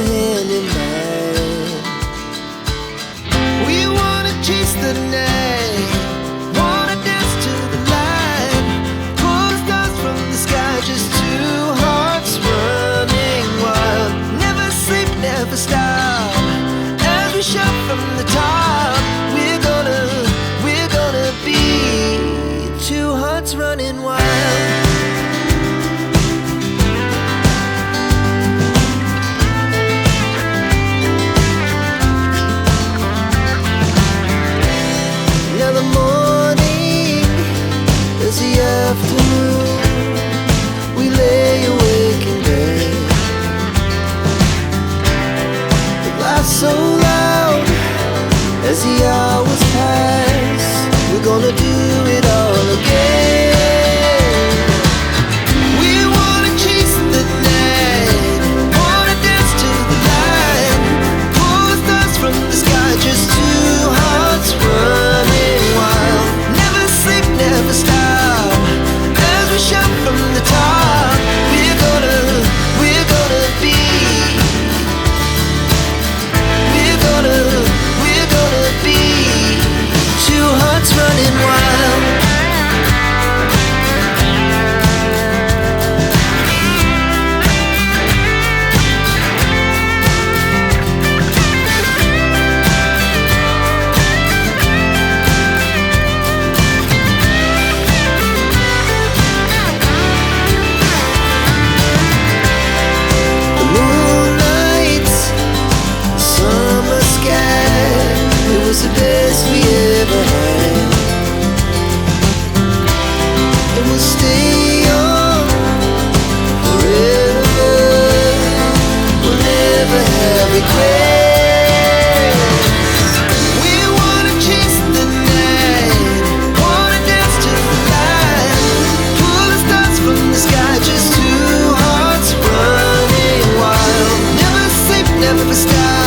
hand in hand. We wanna chase the night, wanna dance to the light, pull the stars from the sky, just two hearts running wild. Never sleep, never stop, as we shout from the top. We're gonna be two hearts running wild. Now the morning is the afternoon. We lay awake in bed. The laughs so loud as the hours pass. We're gonna do it all again. We wanna chase the night, wanna dance to the light, pull the stars from the sky, just two hearts running wild. Never sleep, never stop, as we shout from the top. We're gonna be, we're gonna be two hearts running wild. The moonlight, summer sky, it was the best we ever had. And we'll stay young forever. We'll never have regrets. We wanna chase the night, wanna dance to the light, pull the stars from the sky, just two hearts running wild. Never sleep, never stop,